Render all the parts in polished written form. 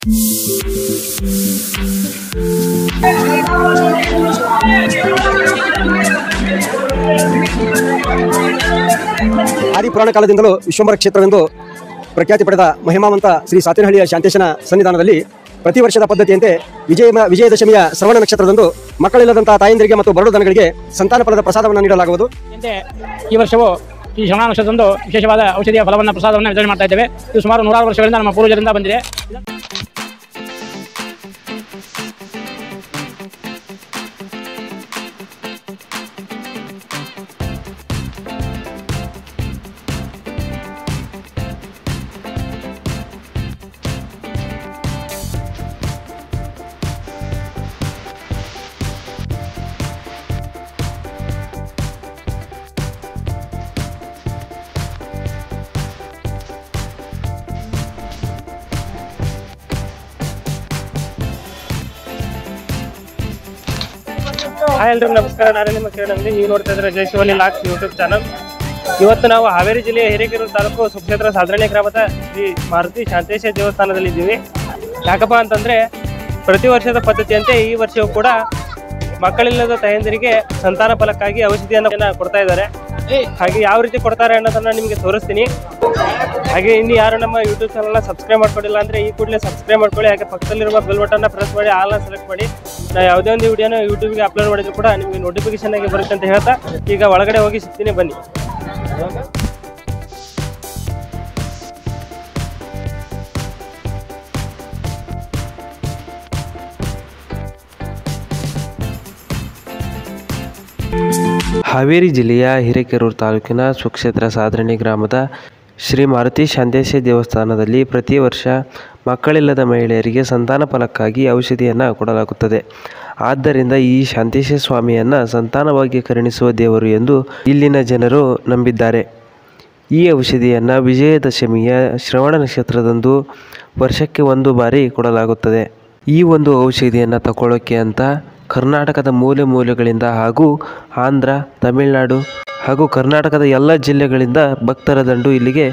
ಆದಿಪುರಾಣ ಕಾಲದಿಂದಲೂ ವಿಶ್ವಂಬರ ಕ್ಷೇತ್ರವೆಂದು ಪ್ರಖ್ಯಾತಿ ಪಡೆದ ಮಹಿಮಾವಂತ ಶ್ರೀ ಸಾತೇನಹಳ್ಳಿಯ ಶಾಂತೇಶನ ಸನ್ನಿಧಾನದಲ್ಲಿ ಪ್ರತಿ ವರ್ಷದ ಪದ್ಧತಿಯಂತೆ ವಿಜಯದಶಮಿಯ ಶ್ರವಣ ನಕ್ಷತ್ರದಂದು ಮಕ್ಕಳಿಲ್ಲದಂತಹ ತಾಯಂದಿರಿಗೆ ಮತ್ತು ಬರಡು ದನಗಳಿಗೆ ಸಂತಾನ ಫಲದ ಪ್ರಸಾದವನ್ನು ನೀಡಲಾಗುವುದು. ಈ ವರ್ಷವು ಈ ಶ್ರವಣ ನಕ್ಷತ್ರದಂದು ವಿಶೇಷವಾದ ಔಷಧಿಯ ಫಲವನ್ನು ಪ್ರಸಾದವನ್ನು ವಿತರಣೆ ಮಾಡ್ತಾ ಇದ್ದೇವೆ. ಇದು ಸುಮಾರು 100 ವರ್ಷಗಳಿಂದ ನಮ್ಮ ಪೂರ್ವಜರಿಂದ ಬಂದಿದೆ. ಹಾಯ್ ಎಲ್ರಿಗೂ ನಮಸ್ಕಾರ. ನಾನು ನಿಮ್ಮ ಕಿರಣ್ ಅಂಗಡಿ. ನೀವು ನೋಡ್ತಾ ಇದ್ರೆ ಜೈ ಶಿವನಿ ಲಾಕ್ಸ್ ಯೂಟ್ಯೂಬ್ ಚಾನಲ್. ಇವತ್ತು ನಾವು ಹಾವೇರಿ ಜಿಲ್ಲೆಯ ಹಿರೇಕೆರೂರು ತಾಲೂಕು ಸುಕ್ಷೇತ್ರ ಸಾಧರಣೆ ಗ್ರಾಮದ ಶ್ರೀ ಮಾರುತಿ ಶಾಂತೇಶ ದೇವಸ್ಥಾನದಲ್ಲಿ ಇದ್ದೀವಿ. ಯಾಕಪ್ಪ ಅಂತಂದ್ರೆ ಪ್ರತಿ ವರ್ಷದ ಪದ್ಧತಿಯಂತೆ ಈ ವರ್ಷವೂ ಕೂಡ ಮಕ್ಕಳಿಲ್ಲದ ತಾಯಂದಿರಿಗೆ ಸಂತಾನ ಫಲಕ್ಕಾಗಿ ಔಷಧಿಯನ್ನು ಕೊಡ್ತಾ ಇದ್ದಾರೆ. ಹಾಗೆ ಯಾವ ರೀತಿ ಕೊಡ್ತಾರೆ ಅನ್ನೋದನ್ನ ನಿಮಗೆ ತೋರಿಸ್ತೀನಿ. ಹಾಗೆ ಇನ್ನು ಯಾರು ನಮ್ಮ ಯೂಟ್ಯೂಬ್ ಚಾನಲ್ನ ಸಬ್ಸ್ಕ್ರೈಬ್ ಮಾಡ್ಕೊಂಡಿಲ್ಲ ಅಂದರೆ ಈ ಕೂಡಲೇ ಸಬ್ಸ್ಕ್ರೈಬ್ ಮಾಡ್ಕೊಳ್ಳಿ. ಹಾಗೆ ಪಕ್ಕದಲ್ಲಿರುವ ಬೆಲ್ ಬಟನ್ನ ಪ್ರೆಸ್ ಮಾಡಿ ಆಲ್ನ ಸೆಲೆಕ್ಟ್ ಮಾಡಿ. ನಾವು ಯಾವುದೇ ಒಂದು ವಿಡಿಯೋನ ಯೂಟ್ಯೂಬ್ಗೆ ಅಪ್ಲೋಡ್ ಮಾಡಿದ್ರು ಕೂಡ ನಿಮಗೆ ನೋಟಿಫಿಕೇಶನ್ ಆಗಿ ಬರುತ್ತೆ ಅಂತ ಹೇಳ್ತಾ ಈಗ ಒಳಗಡೆ ಹೋಗಿ ಸಿಗ್ತೀನಿ, ಬನ್ನಿ. ಹಾವೇರಿ ಜಿಲ್ಲೆಯ ಹಿರೇಕೆರೂರು ತಾಲೂಕಿನ ಸುಕ್ಷೇತ್ರ ಸಾಧರಣೆ ಗ್ರಾಮದ ಶ್ರೀ ಮಾರುತಿ ಶಾಂತೇಶ ದೇವಸ್ಥಾನದಲ್ಲಿ ಪ್ರತಿ ವರ್ಷ ಮಕ್ಕಳಿಲ್ಲದ ಮಹಿಳೆಯರಿಗೆ ಸಂತಾನ ಫಲಕ್ಕಾಗಿ ಔಷಧಿಯನ್ನು ಕೊಡಲಾಗುತ್ತದೆ. ಆದ್ದರಿಂದ ಈ ಶಾಂತೇಶ ಸ್ವಾಮಿಯನ್ನು ಸಂತಾನವಾಗಿ ಕರುಣಿಸುವ ದೇವರು ಎಂದು ಇಲ್ಲಿನ ಜನರು ನಂಬಿದ್ದಾರೆ. ಈ ಔಷಧಿಯನ್ನು ವಿಜಯದಶಮಿಯ ಶ್ರವಣ ನಕ್ಷತ್ರದಂದು ವರ್ಷಕ್ಕೆ 1 ಬಾರಿ ಕೊಡಲಾಗುತ್ತದೆ. ಈ ಒಂದು ಔಷಧಿಯನ್ನು ತಗೊಳ್ಳೋಕ್ಕೆ ಅಂತ ಕರ್ನಾಟಕದ ಮೂಲೆ ಮೂಲೆಗಳಿಂದ ಹಾಗೂ ಆಂಧ್ರ, ತಮಿಳುನಾಡು ಹಾಗೂ ಕರ್ನಾಟಕದ ಎಲ್ಲ ಜಿಲ್ಲೆಗಳಿಂದ ಭಕ್ತರ ದಂಡು ಇಲ್ಲಿಗೆ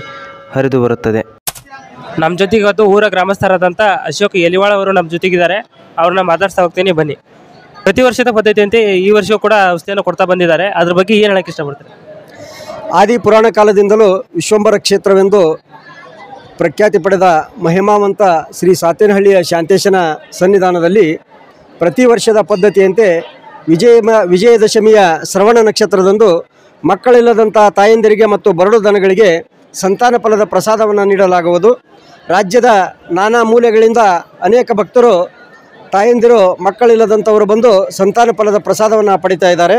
ಹರಿದು ಬರುತ್ತದೆ. ನಮ್ಮ ಜೊತೆಗೆ ಇವತ್ತು ಊರ ಗ್ರಾಮಸ್ಥರಾದಂಥ ಅಶೋಕ್ ಎಲಿವಾಳ ಅವರು ನಮ್ಮ ಜೊತೆಗಿದ್ದಾರೆ. ಅವ್ರನ್ನ ಮಾತಾಡ್ತಾ ಹೋಗ್ತೀನಿ, ಬನ್ನಿ. ಪ್ರತಿ ವರ್ಷದ ಪದ್ಧತಿಯಂತೆ ಈ ವರ್ಷವೂ ಕೂಡ ಔಷಧಿಯನ್ನು ಕೊಡ್ತಾ ಬಂದಿದ್ದಾರೆ. ಅದ್ರ ಬಗ್ಗೆ ಏನು ಹೇಳಕ್ಕೆ ಇಷ್ಟಪಡ್ತಾರೆ? ಆದಿಪುರಾಣ ಕಾಲದಿಂದಲೂ ವಿಶ್ವಂಬರ ಕ್ಷೇತ್ರವೆಂದು ಪ್ರಖ್ಯಾತಿ ಪಡೆದ ಮಹಿಮಾವಂತ ಶ್ರೀ ಸಾತೇನಹಳ್ಳಿಯ ಶಾಂತೇಶನ ಸನ್ನಿಧಾನದಲ್ಲಿ ಪ್ರತಿ ವರ್ಷದ ಪದ್ಧತಿಯಂತೆ ವಿಜಯದಶಮಿಯ ಶ್ರವಣ ನಕ್ಷತ್ರದಂದು ಮಕ್ಕಳಿಲ್ಲದಂಥ ತಾಯಂದಿರಿಗೆ ಮತ್ತು ಬರಡು ದನಗಳಿಗೆ ಸಂತಾನ ಫಲದ ಪ್ರಸಾದವನ್ನು ನೀಡಲಾಗುವುದು. ರಾಜ್ಯದ ನಾನಾ ಮೂಲೆಗಳಿಂದ ಅನೇಕ ಭಕ್ತರು ತಾಯಂದಿರು ಮಕ್ಕಳಿಲ್ಲದಂಥವರು ಬಂದು ಸಂತಾನ ಫಲದ ಪ್ರಸಾದವನ್ನು ಪಡಿತಾ ಇದ್ದಾರೆ.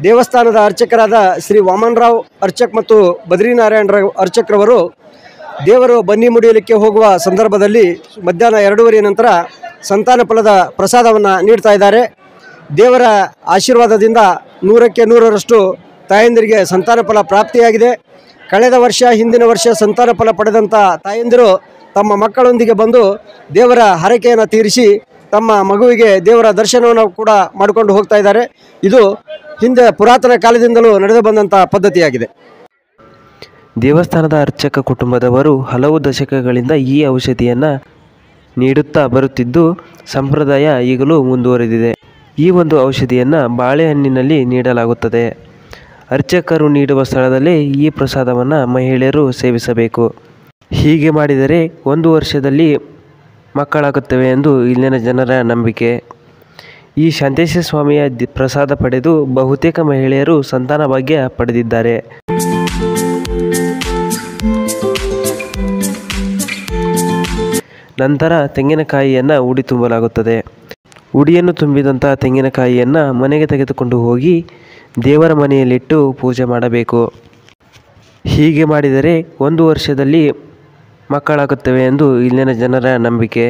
ದೇವಸ್ಥಾನದ ಅರ್ಚಕರಾದ ಶ್ರೀ ವಾಮನರಾವ್ ಅರ್ಚಕ್ ಮತ್ತು ಬದ್ರಿನಾರಾಯಣ ಅರ್ಚಕ್ರವರು ದೇವರು ಬನ್ನಿ ಮುಡಿಯಲಿಕ್ಕೆ ಹೋಗುವ ಸಂದರ್ಭದಲ್ಲಿ ಮಧ್ಯಾಹ್ನ 2:30 ನಂತರ ಸಂತಾನ ಫಲದ ಪ್ರಸಾದವನ್ನು ನೀಡ್ತಾ ಇದ್ದಾರೆ. ದೇವರ ಆಶೀರ್ವಾದದಿಂದ 100ಕ್ಕೆ 100ರಷ್ಟು ತಾಯಂದಿರಿಗೆ ಸಂತಾನ ಫಲ ಪ್ರಾಪ್ತಿಯಾಗಿದೆ. ಕಳೆದ ವರ್ಷ, ಹಿಂದಿನ ವರ್ಷ ಸಂತಾನ ಫಲ ಪಡೆದಂಥ ತಾಯಂದಿರು ತಮ್ಮ ಮಕ್ಕಳೊಂದಿಗೆ ಬಂದು ದೇವರ ಹರಕೆಯನ್ನು ತೀರಿಸಿ ತಮ್ಮ ಮಗುವಿಗೆ ದೇವರ ದರ್ಶನವನ್ನು ಕೂಡ ಮಾಡಿಕೊಂಡು ಹೋಗ್ತಾ ಇದ್ದಾರೆ. ಇದು ಹಿಂದೆ ಪುರಾತನ ಕಾಲದಿಂದಲೂ ನಡೆದು ಬಂದಂಥ ಪದ್ಧತಿಯಾಗಿದೆ. ದೇವಸ್ಥಾನದ ಅರ್ಚಕ ಕುಟುಂಬದವರು ಹಲವು ದಶಕಗಳಿಂದ ಈ ಔಷಧಿಯನ್ನು ನೀಡುತ್ತಾ ಬರುತ್ತಿದ್ದು ಸಂಪ್ರದಾಯ ಈಗಲೂ ಮುಂದುವರೆದಿದೆ. ಈ ಒಂದು ಔಷಧಿಯನ್ನು ಬಾಳೆಹಣ್ಣಿನಲ್ಲಿ ನೀಡಲಾಗುತ್ತದೆ. ಅರ್ಚಕರು ನೀಡುವ ಸ್ಥಳದಲ್ಲೇ ಈ ಪ್ರಸಾದವನ್ನು ಮಹಿಳೆಯರು ಸೇವಿಸಬೇಕು. ಹೀಗೆ ಮಾಡಿದರೆ 1 ವರ್ಷದಲ್ಲಿ ಮಕ್ಕಳಾಗುತ್ತವೆ ಎಂದು ಇಲ್ಲಿನ ಜನರ ನಂಬಿಕೆ. ಈ ಶಾಂತೇಶ ಸ್ವಾಮಿಯ ಪ್ರಸಾದ ಪಡೆದು ಬಹುತೇಕ ಮಹಿಳೆಯರು ಸಂತಾನ ಭಾಗ್ಯ ಪಡೆದಿದ್ದಾರೆ. ನಂತರ ತೆಂಗಿನಕಾಯಿಯನ್ನು ಉಡಿ ತುಂಬಲಾಗುತ್ತದೆ. ಉಡಿಯನ್ನು ತುಂಬಿದಂಥ ತೆಂಗಿನಕಾಯಿಯನ್ನು ಮನೆಗೆ ತೆಗೆದುಕೊಂಡು ಹೋಗಿ ದೇವರ ಮನೆಯಲ್ಲಿಟ್ಟು ಪೂಜೆ ಮಾಡಬೇಕು. ಹೀಗೆ ಮಾಡಿದರೆ 1 ವರ್ಷದಲ್ಲಿ ಮಕ್ಕಳಾಗುತ್ತವೆ ಎಂದು ಇಲ್ಲಿನ ಜನರ ನಂಬಿಕೆ.